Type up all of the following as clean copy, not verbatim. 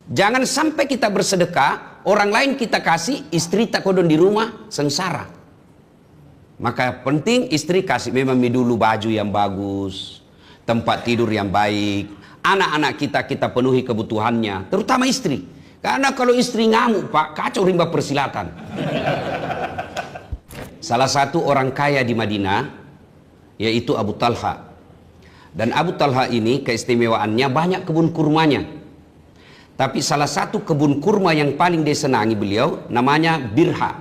Jangan sampai kita bersedekah, orang lain kita kasih, istri tak kodon di rumah, sengsara. Maka penting istri kasih memang dulu baju yang bagus, tempat tidur yang baik, anak-anak kita penuhi kebutuhannya, terutama istri. Karena kalau istri ngamuk Pak, kacau rimba persilatan. Salah satu orang kaya di Madinah, yaitu Abu Talha. Dan Abu Talha ini keistimewaannya banyak kebun kurmanya. Tapi salah satu kebun kurma yang paling disenangi beliau namanya Birha.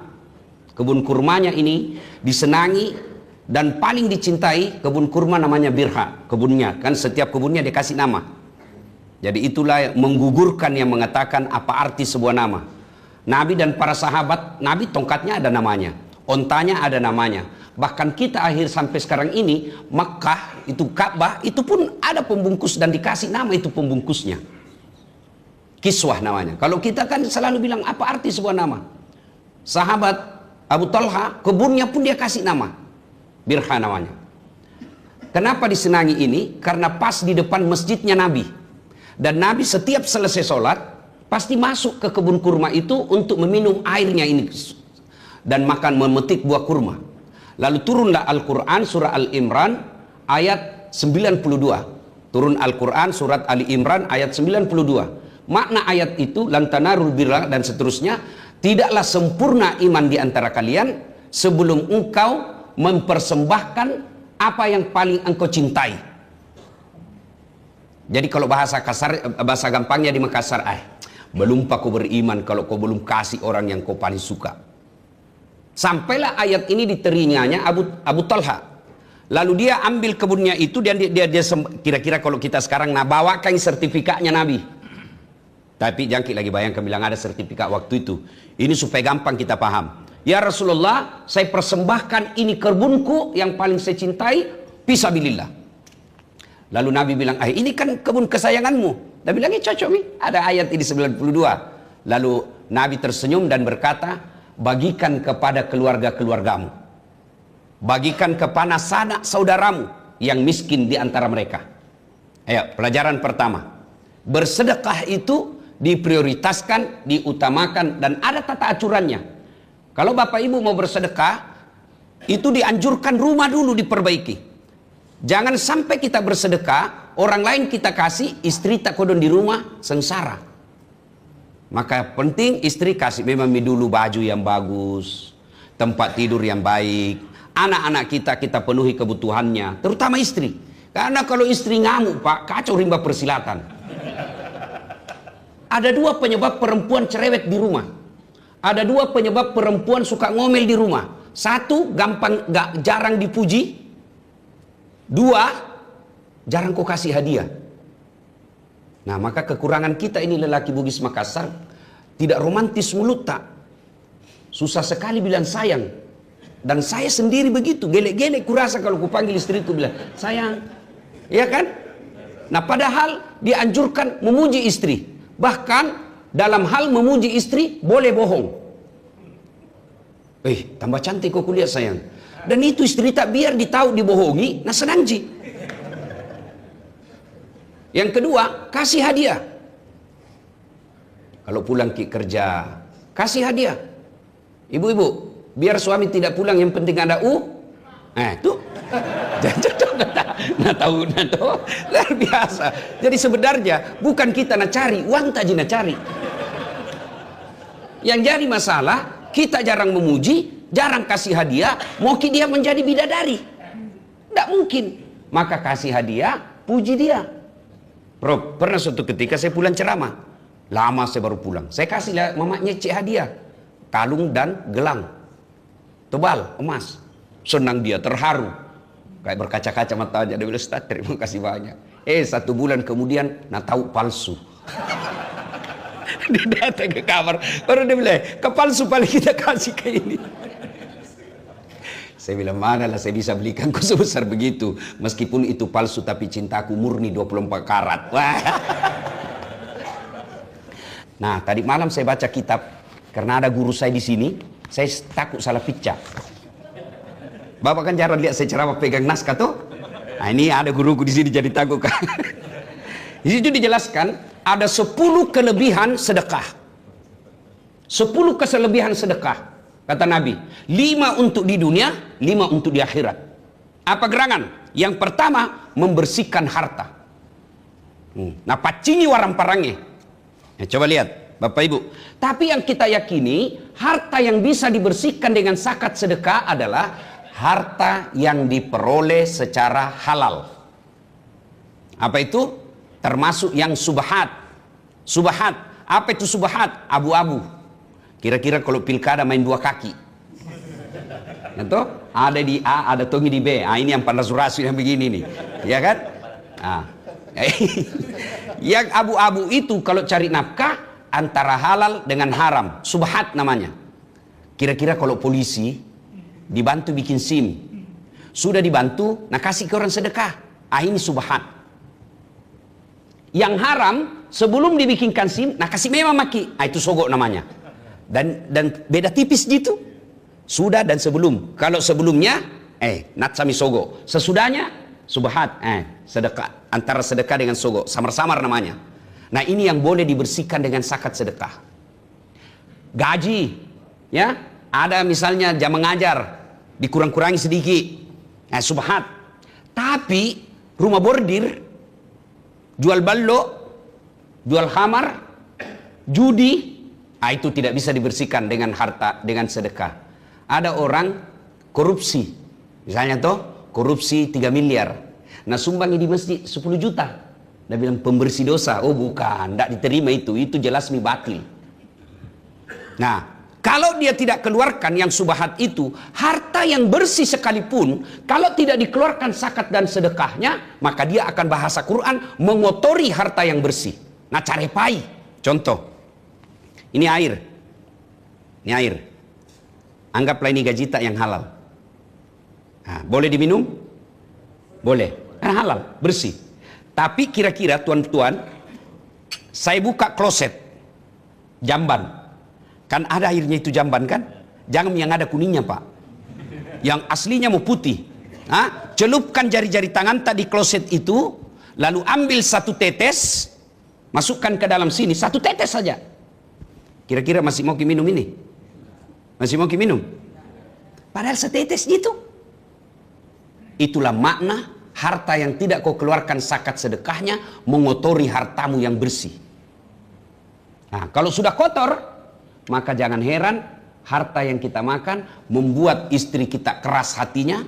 Kebun kurmanya ini disenangi dan paling dicintai kebun kurma namanya Birha. Kebunnya, kan setiap kebunnya dikasih nama. Jadi itulah menggugurkan yang mengatakan apa arti sebuah nama. Nabi dan para sahabat, Nabi tongkatnya ada namanya, ontanya ada namanya. Bahkan kita akhir sampai sekarang ini, Makkah, itu Ka'bah, itu pun ada pembungkus dan dikasih nama itu pembungkusnya. Kiswah namanya. Kalau kita kan selalu bilang apa arti sebuah nama. Sahabat Abu Talha, kebunnya pun dia kasih nama. Birha namanya. Kenapa disenangi ini? Karena pas di depan masjidnya Nabi. Dan Nabi setiap selesai sholat, pasti masuk ke kebun kurma itu untuk meminum airnya ini. Dan makan memetik buah kurma. Lalu turunlah Al-Quran surah Al-Imran ayat 92. Turun Al-Quran surat Ali Imran ayat 92. Makna ayat itu lantanarul birra dan seterusnya, tidaklah sempurna iman di antara kalian sebelum engkau mempersembahkan apa yang paling engkau cintai. Jadi kalau bahasa kasar, bahasa gampangnya di Makassar, belum pak kau beriman kalau kau belum kasih orang yang kau paling suka. Sampailah ayat ini di telinganya Abu Talha. Lalu dia ambil kebunnya itu dan dia kira-kira kalau kita sekarang bawakan sertifikatnya Nabi. Tapi jangan lagi bayangkan bilang ada sertifikat waktu itu. Ini supaya gampang kita paham. Ya Rasulullah, saya persembahkan ini kebunku yang paling saya cintai, fisabilillah. Lalu Nabi bilang, ini kan kebun kesayanganmu. Nabi bilang, cocok nih. Ada ayat ini 92. Lalu Nabi tersenyum dan berkata, bagikan kepada keluarga-keluargamu. Bagikan kepada sanak saudaramu yang miskin di antara mereka. Ayo, pelajaran pertama. Bersedekah itu diprioritaskan, diutamakan, dan ada tata aturannya. Kalau Bapak Ibu mau bersedekah, itu dianjurkan rumah dulu diperbaiki. Jangan sampai kita bersedekah, orang lain kita kasih, istri tak kodon di rumah, sengsara. Maka penting istri kasih memang dulu baju yang bagus, tempat tidur yang baik, anak-anak kita penuhi kebutuhannya, terutama istri. Karena kalau istri ngamuk Pak, kacau rimba persilatan. Ada dua penyebab perempuan cerewet di rumah. Ada dua penyebab perempuan suka ngomel di rumah. Satu, jarang dipuji. Dua, jarang kau kasih hadiah. Nah, maka kekurangan kita ini lelaki Bugis Makassar, tidak romantis mulut tak. Susah sekali bilang sayang. Dan saya sendiri begitu, gelek-gelek kurasa kalau kupanggil istriku bilang, sayang. Ya kan? Nah, padahal dianjurkan memuji istri. Bahkan dalam hal memuji istri boleh bohong. Tambah cantik kok kulihat sayang. Dan itu istri tak biar ditahu dibohongi, nah senang ji. Yang kedua, kasih hadiah. Kalau pulang kerja, kasih hadiah. Ibu-ibu, biar suami tidak pulang yang penting ada tuh. Nah tahu luar biasa. Jadi sebenarnya bukan kita cari uang taji cari. Yang jadi masalah kita jarang memuji, jarang kasih hadiah, mau dia menjadi bidadari. Tidak mungkin. Maka kasih hadiah, puji dia. Pernah suatu ketika saya pulang ceramah, lama saya baru pulang. Saya kasih mamanya cek hadiah, kalung dan gelang tebal emas. Senang dia, terharu. Kayak berkaca-kaca matanya. Dia bilang, Ustaz, terima kasih banyak. 1 bulan kemudian, tahu palsu. Dia datang ke kamar. Baru dia bilang, ke palsu paling kita kasih ke ini. Saya bilang, mana lah saya bisa belikan kau sebesar begitu. Meskipun itu palsu, tapi cintaku murni 24 karat. Wah. Nah, tadi malam saya baca kitab. Karena ada guru saya di sini, saya takut salah picca. Bapak kan jarang lihat saya ceramah pegang naskah tuh. Nah, ini ada guruku di sini jadi takut kan. Di situ dijelaskan ada 10 kelebihan sedekah. 10 kelebihan sedekah. Kata Nabi, 5 untuk di dunia, 5 untuk di akhirat. Apa gerangan? Yang pertama, membersihkan harta. Nah, pacingi warang parangnya. Nah, coba lihat, Bapak Ibu. Tapi yang kita yakini, harta yang bisa dibersihkan dengan zakat sedekah adalah harta yang diperoleh secara halal. Apa itu? Termasuk yang subhat. Subhat. Apa itu subhat? Abu-abu. Kira-kira kalau pilkada main 2 kaki. Itu ada di A, ada tongi di B. Ini yang panas rasu yang begini nih. Ya kan? Yang abu-abu itu kalau cari nafkah antara halal dengan haram. Subhat namanya. Kira-kira kalau polisi dibantu bikin SIM. Sudah dibantu, nah kasih ke orang sedekah. Ini subhat. Yang haram sebelum dibikinkan SIM, nah kasih memang maki, itu sogok namanya. Dan beda tipis gitu. Sudah dan sebelum. Kalau sebelumnya, nat sami sogok. Sesudahnya, subhat, sedekah. Antara sedekah dengan sogok, samar-samar namanya. Nah ini yang boleh dibersihkan dengan zakat sedekah. Gaji, ya, ada misalnya jam mengajar, dikurang-kurangi sedikit, subhat. Tapi rumah bordir, jual ballo, jual khamar, judi, itu tidak bisa dibersihkan dengan harta, dengan sedekah. Ada orang korupsi, misalnya korupsi 3 miliar, nah sumbangi di masjid 10 juta. Dia bilang pembersih dosa. Oh bukan, tidak diterima itu jelas batil. Nah, kalau dia tidak keluarkan yang subhat itu, harta yang bersih sekalipun, kalau tidak dikeluarkan zakat dan sedekahnya, maka dia akan bahasa Quran mengotori harta yang bersih. Nah, carepai. Contoh, ini air. Ini air. Anggaplah ini gajita yang halal. Nah, boleh diminum? Boleh. Karena halal, bersih. Tapi kira-kira tuan-tuan, saya buka kloset, jamban. Kan ada airnya itu jamban kan? Jangan yang ada kuningnya Pak. Yang aslinya mau putih. Celupkan jari-jari tangan tadi kloset itu, lalu ambil 1 tetes, masukkan ke dalam sini, 1 tetes saja. Kira-kira masih mau minum ini? Masih mau minum? Padahal setetes gitu. Itulah makna harta yang tidak kau keluarkan zakat sedekahnya mengotori hartamu yang bersih. Nah, kalau sudah kotor, maka jangan heran harta yang kita makan membuat istri kita keras hatinya,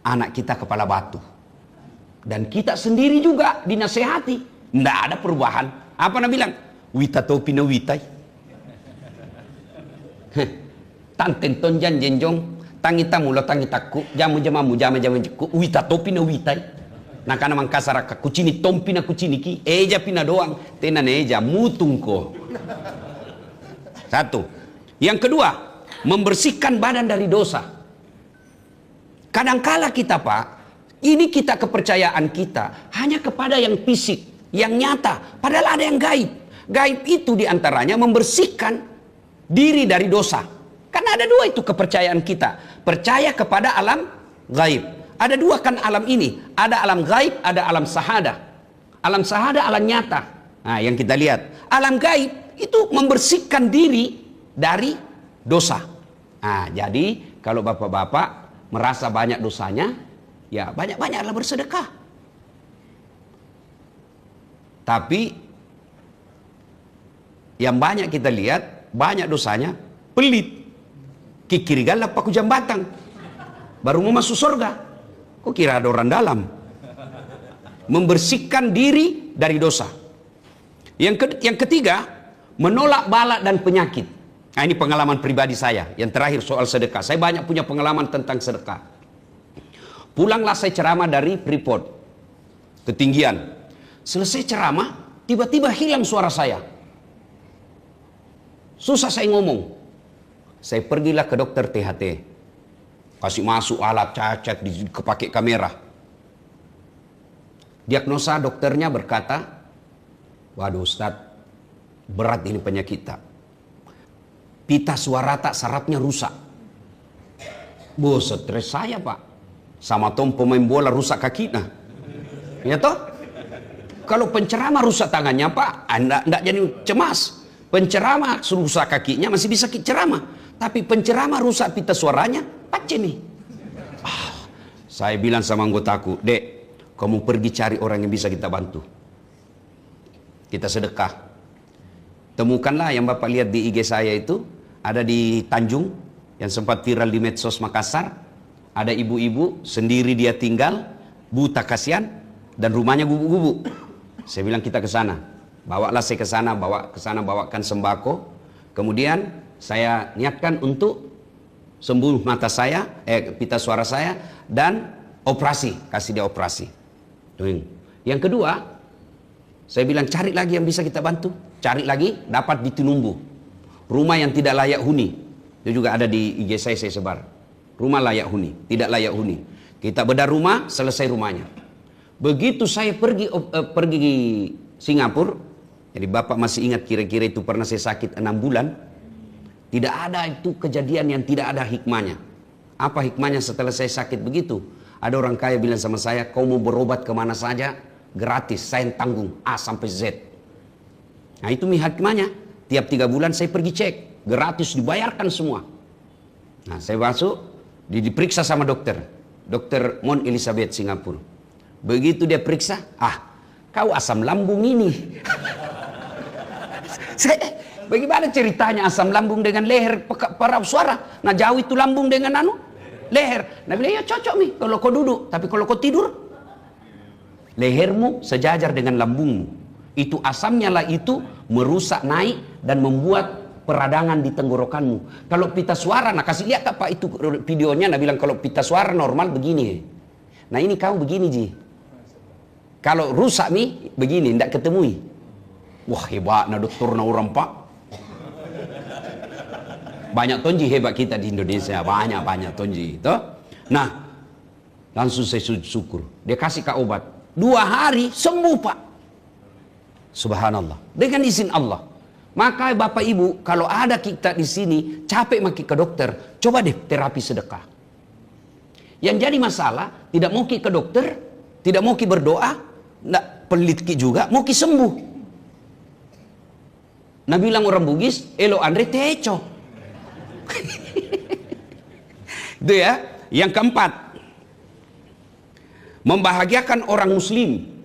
anak kita kepala batu. Dan kita sendiri juga dinasehati. Tidak ada perubahan. Apa nak bilang? Wita topi na witai. Tanten tonjan jenjong, tangita mulo tangitaku, jamu jamamu jama-jama jeku, wita topi na witai. Nakana mangkasaraka kucini tompi na kucini ki, eja pina doang, tenan eja mutungko. 1. Yang kedua, membersihkan badan dari dosa. Kadangkala kita Pak, ini kita kepercayaan kita hanya kepada yang fisik, yang nyata, padahal ada yang gaib. Gaib itu diantaranya membersihkan diri dari dosa. Karena ada 2 itu kepercayaan kita. Percaya kepada alam gaib. Ada 2 kan alam ini. Ada alam gaib, ada alam sahada. Alam sahada, alam nyata. Nah, yang kita lihat. Alam gaib itu membersihkan diri dari dosa. Nah, jadi kalau bapak-bapak merasa banyak dosanya, ya banyak-banyaklah bersedekah. Tapi yang banyak kita lihat, banyak dosanya, pelit. Kikirigalah paku jambatan. Baru mau masuk surga. Kok kira ada orang dalam? Membersihkan diri dari dosa. Yang ketiga, menolak bala dan penyakit. Nah, ini pengalaman pribadi saya. Yang terakhir soal sedekah. Saya banyak punya pengalaman tentang sedekah. Pulanglah saya ceramah dari Freeport, ketinggian. Selesai ceramah, tiba-tiba hilang suara saya. Susah saya ngomong. Saya pergilah ke dokter THT. Kasih masuk alat cacat, kepake kamera. Diagnosa dokternya berkata, waduh Ustaz, berat ini penyakit kita. Pita suara tak sarafnya rusak. Stres saya Pak. Sama tom pemain bola rusak kaki nah. Ya toh? Kalau penceramah rusak tangannya Pak, Anda tidak jadi cemas. Penceramah rusak kakinya masih bisa ceramah. Tapi penceramah rusak pita suaranya, pacen nih. Saya bilang sama anggotaku, Dek, kamu pergi cari orang yang bisa kita bantu. Kita sedekah. Temukanlah yang Bapak lihat di IG saya itu, ada di Tanjung, yang sempat viral di medsos Makassar. Ada ibu-ibu, sendiri dia tinggal, buta kasihan, dan rumahnya gubuk-gubuk. Saya bilang kita ke sana. Bawalah saya ke sana, bawakan sembako. Kemudian saya niatkan untuk sembuh mata saya, pita suara saya, dan operasi, kasih dia operasi. Yang kedua, saya bilang cari lagi yang bisa kita bantu. Cari lagi, dapat di Tinumbu. Rumah yang tidak layak huni. Itu juga ada di IG saya sebar. Rumah layak huni, tidak layak huni. Kita bedah rumah, selesai rumahnya. Begitu saya pergi Singapura, jadi Bapak masih ingat kira-kira itu pernah saya sakit 6 bulan. Tidak ada itu kejadian yang tidak ada hikmahnya. Apa hikmahnya setelah saya sakit begitu? Ada orang kaya bilang sama saya, kau mau berobat kemana saja, gratis, saya tanggung A sampai Z. Nah itu hikmahnya. Tiap 3 bulan saya pergi cek, gratis dibayarkan semua. Nah saya masuk, diperiksa sama dokter. Dokter Mon Elizabeth Singapura. Begitu dia periksa, kau asam lambung ini. Bagaimana ceritanya asam lambung dengan leher parau suara? Nah jauh itu lambung dengan leher. Nah bilang ya cocok nih kalau kau duduk. Tapi kalau kau tidur, lehermu sejajar dengan lambungmu. Itu asamnya lah itu merusak naik dan membuat peradangan di tenggorokanmu. Kalau pita suara, nah kasih lihat Pak itu videonya. Nah bilang kalau pita suara normal begini. Nah ini kamu begini Ji. Kalau rusak nih begini, tidak ketemui. Wah hebat nah dokter na orang Pak. Banyak tonji hebat kita di Indonesia, banyak tonji itu. Nah, langsung saya syukur. Dia kasih obat. 2 hari sembuh Pak. Subhanallah. Dengan izin Allah. Maka Bapak Ibu, kalau ada kita di sini capek maki ke dokter, coba deh terapi sedekah. Yang jadi masalah, tidak mau ke dokter, tidak mau berdoa, tidak pelit juga, mau sembuh. Nah bilang orang Bugis, elo Andre teco. Itu ya. Yang keempat, membahagiakan orang muslim.